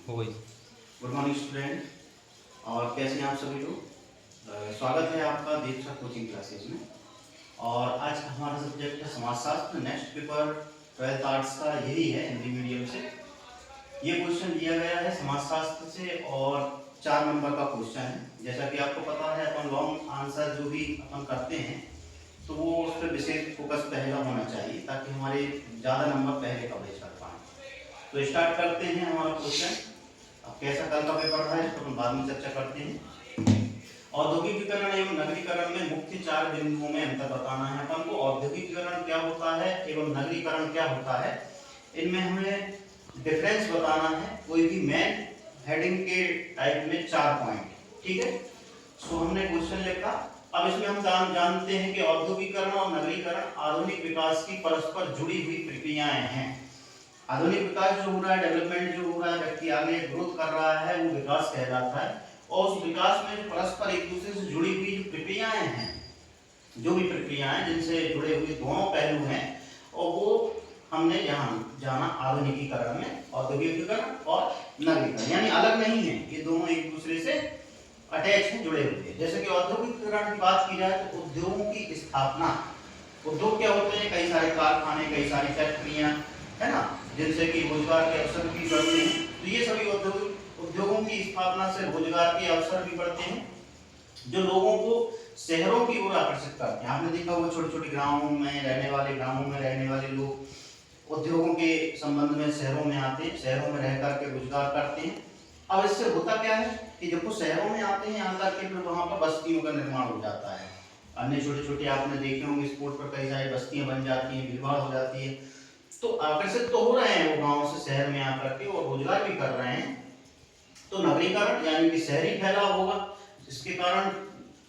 हो गई। Good morning student. और कैसे हैं आप सभी लोग। स्वागत है आपका दीक्षा कोचिंग क्लासेज में। और आज का हमारा सब्जेक्ट है समाजशास्त्र। नेक्स्ट पेपर 12th आर्ट्स का यही है, हिंदी मीडियम से। ये क्वेश्चन दिया गया है समाजशास्त्र से और 4 नंबर का क्वेश्चन है। जैसा कि आपको पता है, अपन लॉन्ग आंसर जो भी अपन करते हैं तो वो उस पर विशेष फोकस पहला होना चाहिए, ताकि हमारे ज़्यादा नंबर पहले कवरेज कर पाएँ। तो स्टार्ट करते हैं हमारा क्वेश्चन। अब कैसा कल का पेपर रहा है इसको हम बाद में चर्चा करते हैं। औद्योगिकीकरण एवं नगरीकरण में मुख्य 4 बिंदुओं में अंतर बताना है अपन को। औद्योगिकीकरण क्या होता है एवं नगरीकरण क्या होता है, इनमें हमें डिफरेंस बताना है। कोई भी मेन हेडिंग के टाइप में 4 पॉइंट, ठीक है। सो हमने क्वेश्चन लिखा। अब इसमें हम जानते हैं कि औद्योगिकीकरण और नगरीकरण आधुनिक विकास की परस्पर जुड़ी हुई प्रक्रियाएं हैं। आधुनिक विकास जो हो रहा है, डेवलपमेंट जो हो रहा है, व्यक्ति आगे ग्रोथ कर रहा है, वो विकास कहलाता है। और उस विकास में जो परस्पर एक दूसरे से जुड़ी हुई जो प्रक्रियाएं हैं, जो भी प्रक्रियाएं जिनसे जुड़े हुए दोनों पहलू हैं, और वो हमने यहाँ जाना आधुनिकीकरण में। औद्योगिकीकरण और नगरीकरण यानी अलग नहीं है, ये दोनों एक दूसरे से अटैच हैं, जुड़े हुए हैं। जैसे कि औद्योगिकीकरण की बात की जाए तो उद्योगों की स्थापना। उद्योग क्या होते हैं? कई सारे कारखाने, कई सारी फैक्ट्रियां, है ना, जिनसे कि रोजगार के अवसर भी बढ़ते हैं। तो ये सभी उद्योगों की स्थापना से रोजगार के अवसर भी बढ़ते हैं, जो लोगों को शहरों की ओर आकर्षित करते हैं। आपने देखा होगा छोटे छोटे गांवों में रहने वाले लोग उद्योगों के संबंध में शहरों में आते हैं, शहरों में रह करके रोजगार करते हैं। अब इससे होता क्या है कि जब वो शहरों में आते हैं, यहाँ तक कि फिर वहाँ पर बस्तियों का निर्माण हो जाता है। अन्य छोटे छोटे आपने देखे होंगे स्पोर्ट पर कई सारी बस्तियां बन जाती हैं, भीड़ भाड़ हो जाती है। तो आकर्षित तो हो रहे हैं वो गांव से शहर में आकर के, और रोजगार भी कर रहे हैं। तो नगरीकरण यानी कि शहरी फैलाव होगा, जिसके कारण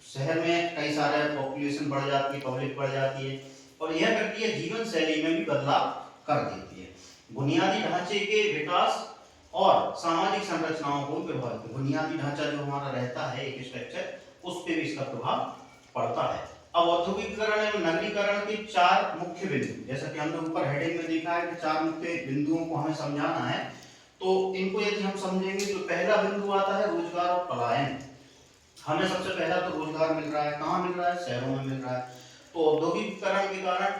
शहर में कई सारे पॉपुलेशन बढ़ जाती है, पब्लिक बढ़ जाती है, और यह प्रक्रिया जीवन शैली में भी बदलाव कर देती है। बुनियादी ढांचे के विकास और सामाजिक संरचनाओं को प्रभावित। बुनियादी ढांचा जो हमारा रहता है, एक स्ट्रक्चर, उस पर भी इसका प्रभाव पड़ता है। अब औद्योगिकीकरण एवं नगरीकरण के 4 मुख्य बिंदु, जैसा कि हमने ऊपर हेडिंग में देखा है कि 4 मुख्य बिंदुओं को हमें समझाना है। तो इनको यदि हम समझेंगे तो पहला बिंदु आता है रोजगार और पलायन। हमें सबसे पहला तो रोजगार मिल रहा है, कहाँ मिल रहा है? शहरों में मिल रहा है। तो औद्योगिकीकरण के कारण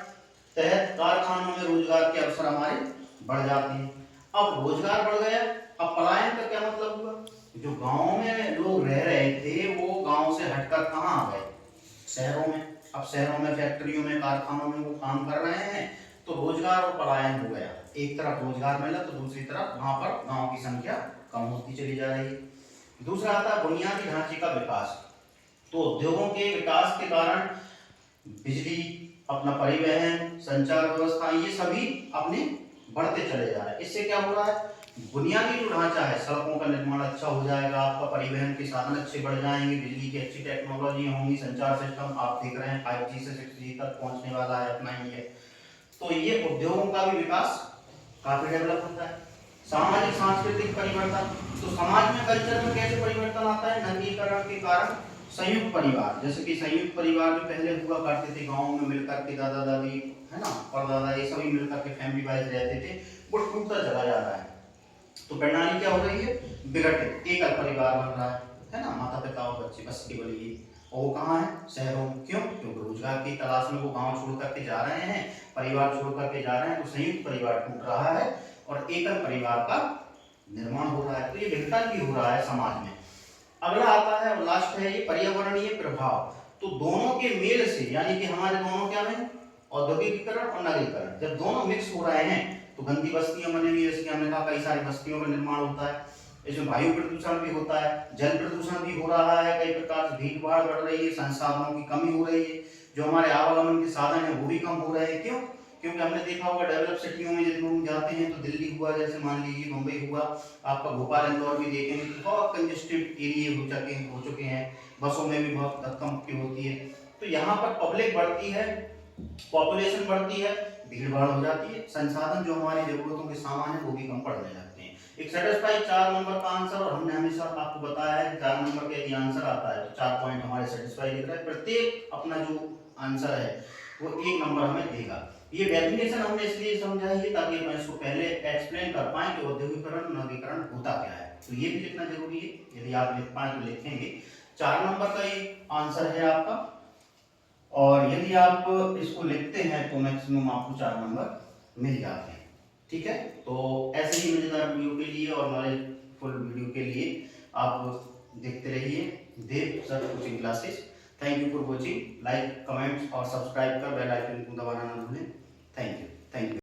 तहत कारखानों में रोजगार के अवसर हमारे बढ़ जाते हैं। अब रोजगार बढ़ गया, अब पलायन का क्या मतलब हुआ? जो गांव में लोग रह रहे थे वो गांव से हटकर कहाँ आ गए? शहरों में। अब शहरों में, फैक्ट्रियों में, कारखानों में वो काम कर रहे हैं, तो रोजगार और पलायन हो गया। एक तरफ रोजगार मिला तो दूसरी तरफ वहां पर गांव की संख्या कम होती चली जा रही है। दूसरा आता है बुनियादी ढांचे का विकास। तो उद्योगों के विकास के कारण बिजली, अपना परिवहन, संचार व्यवस्था, ये सभी अपने बढ़ते चले जा रहे हैं। इससे क्या हो रहा है? बुनियादी जो ढांचा है, सड़कों का निर्माण अच्छा हो जाएगा, आपका परिवहन के साधन अच्छे बढ़ जाएंगे, बिजली की अच्छी टेक्नोलॉजी होंगी, संचार सिस्टम आप देख रहे हैं 5G से 6G तक पहुंचने वाला है अपना ही है। तो ये उद्योगों का भी विकास काफी डेवलप होता है। सामाजिक सांस्कृतिक परिवर्तन। तो समाज में, कल्चर में कैसे परिवर्तन आता है? नगरीकरण के कारण संयुक्त परिवार, जैसे कि संयुक्त परिवार जो पहले हुआ करते थे गाँव में मिलकर के, दादा दादी, है ना, परदादा, ये सभी मिलकर के फैमिली वाइज रहते थे, वो टूटता चला जा रहा है। तो प्रणाली क्या हो रही है? बिगड़ते, एकल परिवार बन रहा है ना, माता पिता और बच्चे बस केवल ये। और वो कहाँ है? शहरों में। क्यों? क्योंकि रोजगार की तलाश में वो गांव छोड़ करके जा रहे हैं, परिवार छोड़ करके जा रहे हैं, तो संयुक्त परिवार टूट रहा है और एकल परिवार का निर्माण हो रहा है। तो ये विघटन भी हो रहा है समाज में। अगला आता है और लास्ट है ये पर्यावरणीय प्रभाव। तो दोनों के मेल से, यानी कि हमारे दोनों क्या है? औद्योगिकीकरण और नगरीकरण, जब दोनों मिक्स हो रहे हैं तो गंदी बस्तियां बनेंगी। जैसे कि हमने कहा कई सारी बस्तियों का निर्माण होता है, इसमें वायु प्रदूषण भी होता है, जल प्रदूषण भी हो रहा है, कई प्रकार से भीड़ भाड़ बढ़ रही है, संसाधनों की कमी हो रही है, जो हमारे आवागमन के साधन है वो भी कम हो रहे हैं। क्यों? क्योंकि हमने देखा होगा डेवलप सिटियों में जब लोग जाते हैं तो दिल्ली हुआ, जैसे मान लीजिए मुंबई हुआ, आपका भोपाल इंदौर भी देखेंगे तो बहुत कंजेस्टेड एरिया हो चुके हैं, बसों में भी बहुत धक्का मुक्की होती है। तो यहाँ पर पब्लिक बढ़ती है, पॉपुलेशन बढ़ती है, भीड़ भाड़ हो जाती है, संसाधन जो हमारी जरूरतों के सामान है वो भी कम पड़ने लगते हैं। एक सेटिस्फाई 4 नंबर का आंसर, और हमने हमेशा आपको बताया है 4 नंबर का यदि आंसर आता है तो 4 पॉइंट हमारे सेटिस्फाई दिख रहा है। प्रत्येक अपना जो आंसर है वो 1 नंबर हमें देगा। ये डेफिनेशन हमने इसलिए समझाई है ताकि अपन इसको पहले एक्सप्लेन कर पाए कि औद्योगिकीकरण, नगरीकरण होता क्या है। तो ये भी लिखना जरूरी है, यदि आप लिख पाए तो लिखेंगे। 4 नंबर का ये आंसर है आपका, और यदि आप इसको लिखते हैं तो मैक्सिमम आपको 4 नंबर मिल जाते हैं। ठीक है, तो ऐसे ही मजेदार वीडियो के लिए और नॉलेजफुल वीडियो के लिए आप देखते रहिए Dev sir coaching classes. Thank you for watching. Like, comments और सब्सक्राइब कर बेल आइकन को दबाना ना भूलें। Thank you.